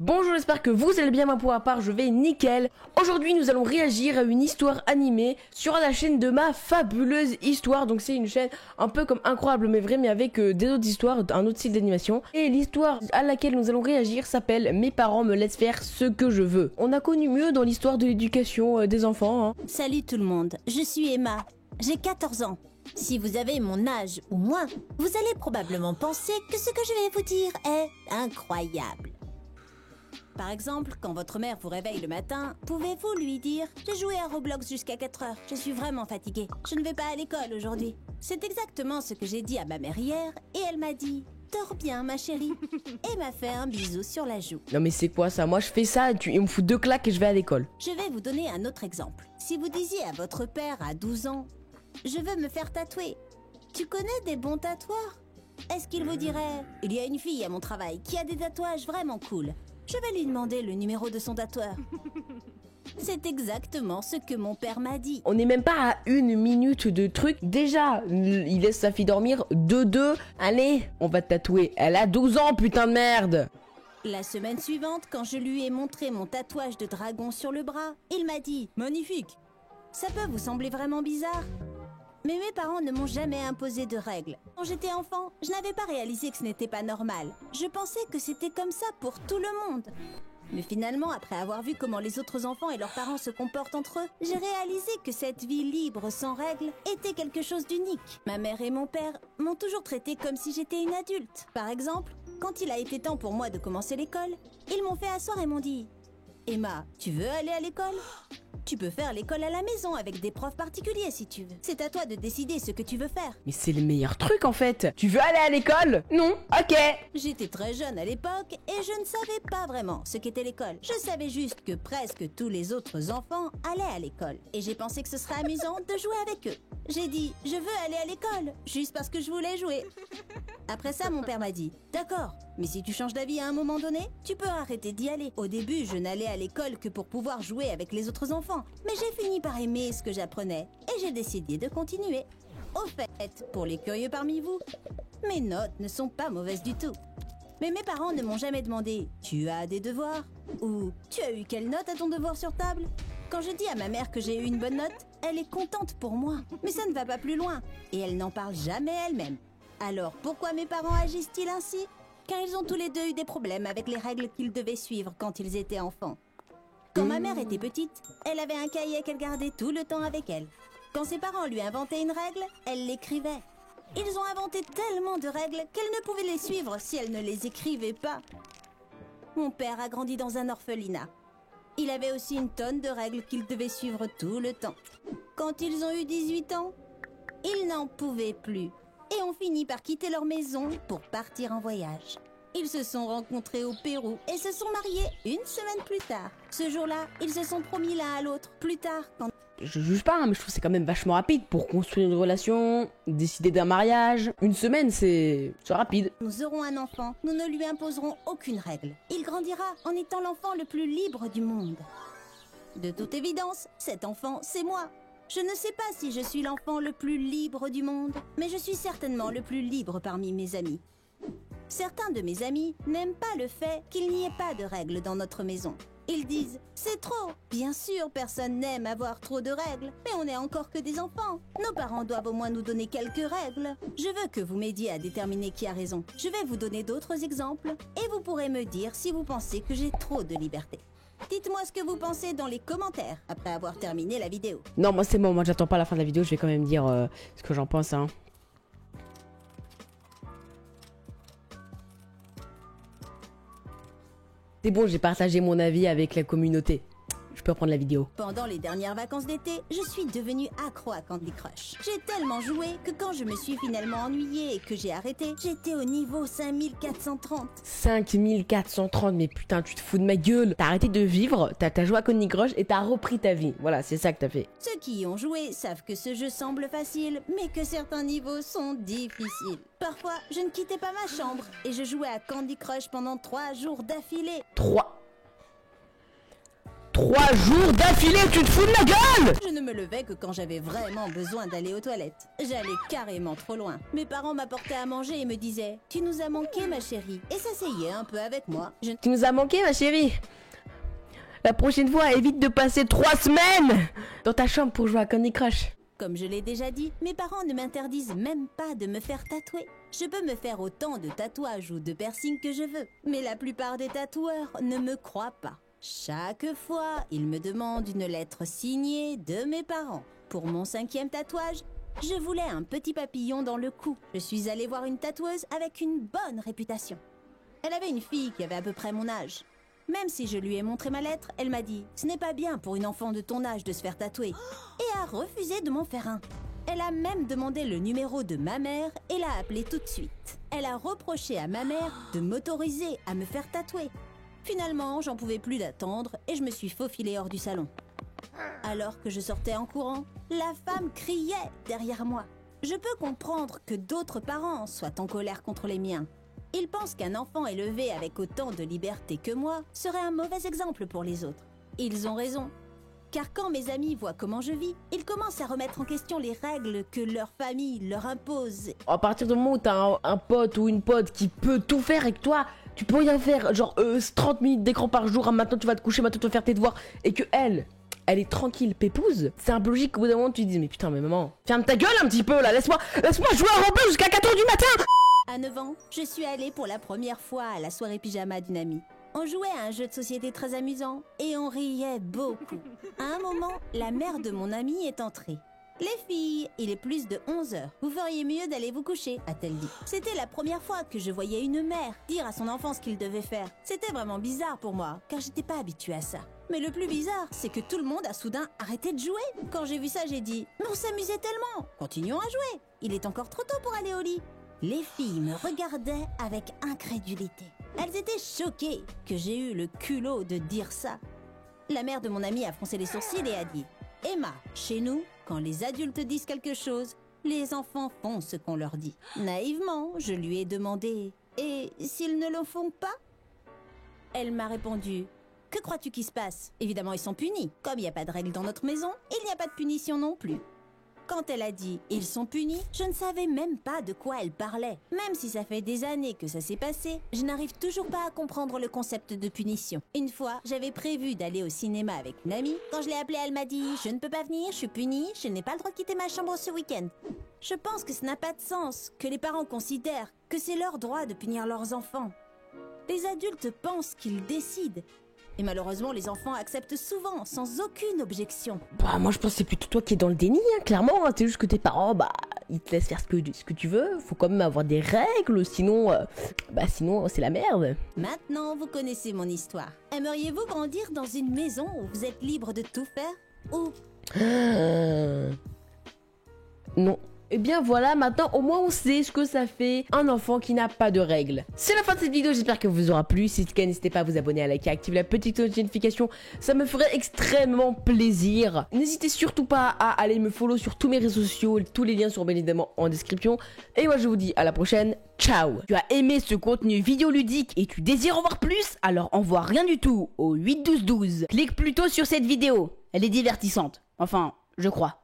Bonjour, j'espère que vous allez bien, moi pour ma part je vais nickel. Aujourd'hui nous allons réagir à une histoire animée sur la chaîne de ma fabuleuse histoire. Donc c'est une chaîne un peu comme Incroyable mais vrai, mais avec des autres histoires, un autre style d'animation. Et l'histoire à laquelle nous allons réagir s'appelle Mes parents me laissent faire ce que je veux. On a connu mieux dans l'histoire de l'éducation des enfants, hein. Salut tout le monde, je suis Emma, j'ai 14 ans. Si vous avez mon âge ou moins, vous allez probablement penser que ce que je vais vous dire est incroyable. Par exemple, quand votre mère vous réveille le matin, pouvez-vous lui dire « J'ai joué à Roblox jusqu'à 4 heures, je suis vraiment fatiguée, je ne vais pas à l'école aujourd'hui ». C'est exactement ce que j'ai dit à ma mère hier et elle m'a dit « Dors bien ma chérie » et m'a fait un bisou sur la joue. Non mais c'est quoi ça? Moi je fais ça et il me fout 2 claques et je vais à l'école. Je vais vous donner un autre exemple. Si vous disiez à votre père à 12 ans « Je veux me faire tatouer », tu connais des bons tatoueurs? Est-ce qu'il vous dirait « Il y a une fille à mon travail qui a des tatouages vraiment cool. Je vais lui demander le numéro de son tatoueur. » C'est exactement ce que mon père m'a dit. On n'est même pas à 1 minute de truc. Déjà, il laisse sa fille dormir. De 2, allez, on va te tatouer. Elle a 12 ans, putain de merde. La semaine suivante, quand je lui ai montré mon tatouage de dragon sur le bras, il m'a dit « Magnifique !» Ça peut vous sembler vraiment bizarre, mais mes parents ne m'ont jamais imposé de règles. Quand j'étais enfant, je n'avais pas réalisé que ce n'était pas normal. Je pensais que c'était comme ça pour tout le monde. Mais finalement, après avoir vu comment les autres enfants et leurs parents se comportent entre eux, j'ai réalisé que cette vie libre sans règles était quelque chose d'unique. Ma mère et mon père m'ont toujours traité comme si j'étais une adulte. Par exemple, quand il a été temps pour moi de commencer l'école, ils m'ont fait asseoir et m'ont dit « Emma, tu veux aller à l'école ? Tu peux faire l'école à la maison avec des profs particuliers si tu veux. C'est à toi de décider ce que tu veux faire. » Mais c'est le meilleur truc en fait. Tu veux aller à l'école? Non? Ok. J'étais très jeune à l'époque et je ne savais pas vraiment ce qu'était l'école. Je savais juste que presque tous les autres enfants allaient à l'école. Et j'ai pensé que ce serait amusant de jouer avec eux. J'ai dit « Je veux aller à l'école » juste parce que je voulais jouer. Après ça, mon père m'a dit « D'accord, mais si tu changes d'avis à un moment donné, tu peux arrêter d'y aller. » Au début, je n'allais à l'école que pour pouvoir jouer avec les autres enfants. Mais j'ai fini par aimer ce que j'apprenais et j'ai décidé de continuer. Au fait, pour les curieux parmi vous, mes notes ne sont pas mauvaises du tout. Mais mes parents ne m'ont jamais demandé « Tu as des devoirs ?» ou « Tu as eu quelle note à ton devoir sur table ?» Quand je dis à ma mère que j'ai eu une bonne note, elle est contente pour moi. Mais ça ne va pas plus loin et elle n'en parle jamais elle-même. Alors pourquoi mes parents agissent-ils ainsi? Car ils ont tous les deux eu des problèmes avec les règles qu'ils devaient suivre quand ils étaient enfants. Quand ma mère était petite, elle avait un cahier qu'elle gardait tout le temps avec elle. Quand ses parents lui inventaient une règle, elle l'écrivait. Ils ont inventé tellement de règles qu'elle ne pouvait les suivre si elle ne les écrivait pas. Mon père a grandi dans un orphelinat. Il avait aussi une tonne de règles qu'il devait suivre tout le temps. Quand ils ont eu 18 ans, ils n'en pouvaient plus et ont fini par quitter leur maison pour partir en voyage. Ils se sont rencontrés au Pérou et se sont mariés une semaine plus tard. Ce jour-là, ils se sont promis l'un à l'autre. Plus tard, quand... Je juge pas, hein, mais je trouve que c'est quand même vachement rapide pour construire une relation, décider d'un mariage. 1 semaine, c'est rapide. Nous aurons un enfant, nous ne lui imposerons aucune règle. Il grandira en étant l'enfant le plus libre du monde. De toute évidence, cet enfant, c'est moi. Je ne sais pas si je suis l'enfant le plus libre du monde, mais je suis certainement le plus libre parmi mes amis. Certains de mes amis n'aiment pas le fait qu'il n'y ait pas de règles dans notre maison. Ils disent « C'est trop !» Bien sûr, personne n'aime avoir trop de règles, mais on n'est encore que des enfants. Nos parents doivent au moins nous donner quelques règles. Je veux que vous m'aidiez à déterminer qui a raison. Je vais vous donner d'autres exemples, et vous pourrez me dire si vous pensez que j'ai trop de liberté. Dites-moi ce que vous pensez dans les commentaires, après avoir terminé la vidéo. Non, moi c'est bon, moi j'attends pas la fin de la vidéo, je vais quand même dire ce que j'en pense, hein. C'est bon, j'ai partagé mon avis avec la communauté. Je peux reprendre la vidéo. Pendant les dernières vacances d'été, je suis devenue accro à Candy Crush. J'ai tellement joué que quand je me suis finalement ennuyée et que j'ai arrêté, j'étais au niveau 5430. 5430, mais putain, tu te fous de ma gueule. T'as arrêté de vivre, t'as joué à Candy Crush et t'as repris ta vie. Voilà, c'est ça que t'as fait. Ceux qui y ont joué savent que ce jeu semble facile, mais que certains niveaux sont difficiles. Parfois, je ne quittais pas ma chambre et je jouais à Candy Crush pendant 3 jours d'affilée. 3 3 jours d'affilée, tu te fous de ma gueule! Je ne me levais que quand j'avais vraiment besoin d'aller aux toilettes. J'allais carrément trop loin. Mes parents m'apportaient à manger et me disaient « Tu nous as manqué ma chérie » et s'asseyaient un peu avec moi. Tu nous as manqué ma chérie. La prochaine fois, évite de passer 3 semaines dans ta chambre pour jouer à Candy Crush. Comme je l'ai déjà dit, mes parents ne m'interdisent même pas de me faire tatouer. Je peux me faire autant de tatouages ou de piercings que je veux, mais la plupart des tatoueurs ne me croient pas. Chaque fois, ils me demandent une lettre signée de mes parents. Pour mon 5e tatouage, je voulais un petit papillon dans le cou. Je suis allée voir une tatoueuse avec une bonne réputation. Elle avait une fille qui avait à peu près mon âge. Même si je lui ai montré ma lettre, elle m'a dit « Ce n'est pas bien pour une enfant de ton âge de se faire tatouer » et a refusé de m'en faire un. Elle a même demandé le numéro de ma mère et l'a appelé tout de suite. Elle a reproché à ma mère de m'autoriser à me faire tatouer. Finalement, j'en pouvais plus d'attendre et je me suis faufilée hors du salon. Alors que je sortais en courant, la femme criait derrière moi. Je peux comprendre que d'autres parents soient en colère contre les miens. Ils pensent qu'un enfant élevé avec autant de liberté que moi serait un mauvais exemple pour les autres. Ils ont raison. Car quand mes amis voient comment je vis, ils commencent à remettre en question les règles que leur famille leur impose. À partir du moment où t'as un pote ou une pote qui peut tout faire et que toi, tu peux rien faire, genre 30 minutes d'écran par jour, maintenant tu vas te coucher, maintenant tu vas faire tes devoirs, et que elle est tranquille, pépouse, c'est un peu logique qu'au bout d'un moment tu te dis mais putain mais maman, ferme ta gueule un petit peu là, laisse-moi jouer à Roblox jusqu'à 4h du matin. À 9 ans, je suis allée pour la première fois à la soirée pyjama d'une amie. On jouait à un jeu de société très amusant et on riait beaucoup. À un moment, la mère de mon amie est entrée. « Les filles, il est plus de 11h. Vous feriez mieux d'aller vous coucher », a-t-elle dit. C'était la première fois que je voyais une mère dire à son enfant ce qu'il devait faire. C'était vraiment bizarre pour moi, car j'étais pas habituée à ça. Mais le plus bizarre, c'est que tout le monde a soudain arrêté de jouer. Quand j'ai vu ça, j'ai dit « Mais on s'amusait tellement. Continuons à jouer. Il est encore trop tôt pour aller au lit. » Les filles me regardaient avec incrédulité. Elles étaient choquées que j'ai eu le culot de dire ça. La mère de mon amie a froncé les sourcils et a dit « Emma, chez nous, quand les adultes disent quelque chose, les enfants font ce qu'on leur dit. » Naïvement, je lui ai demandé « Et s'ils ne le font pas ?» Elle m'a répondu « Que crois-tu qui se passe ? Évidemment, ils sont punis. Comme il n'y a pas de règles dans notre maison, il n'y a pas de punition non plus. » Quand elle a dit « ils sont punis », je ne savais même pas de quoi elle parlait. Même si ça fait des années que ça s'est passé, je n'arrive toujours pas à comprendre le concept de punition. Une fois, j'avais prévu d'aller au cinéma avec une amie. Quand je l'ai appelée, elle m'a dit « Je ne peux pas venir, je suis punie, je n'ai pas le droit de quitter ma chambre ce week-end. » Je pense que ça n'a pas de sens que les parents considèrent que c'est leur droit de punir leurs enfants. Les adultes pensent qu'ils décident. Et malheureusement, les enfants acceptent souvent, sans aucune objection. Bah moi je pense que c'est plutôt toi qui es dans le déni, hein, clairement. Hein. C'est juste que tes parents, ils te laissent faire ce que tu veux. Faut quand même avoir des règles, sinon c'est la merde. Maintenant, vous connaissez mon histoire. Aimeriez-vous grandir dans une maison où vous êtes libre de tout faire? Ou... Non. Et bien voilà, maintenant au moins on sait ce que ça fait un enfant qui n'a pas de règles. C'est la fin de cette vidéo, j'espère qu'elle vous aura plu. Si c'est le cas, n'hésitez pas à vous abonner, à liker, à activer la petite notification. Ça me ferait extrêmement plaisir. N'hésitez surtout pas à aller me follow sur tous mes réseaux sociaux. Tous les liens sont bien évidemment en description. Et moi je vous dis à la prochaine. Ciao. Tu as aimé ce contenu vidéoludique et tu désires en voir plus? Alors envoie rien du tout au 8 12 12. Clique plutôt sur cette vidéo. Elle est divertissante. Enfin, je crois.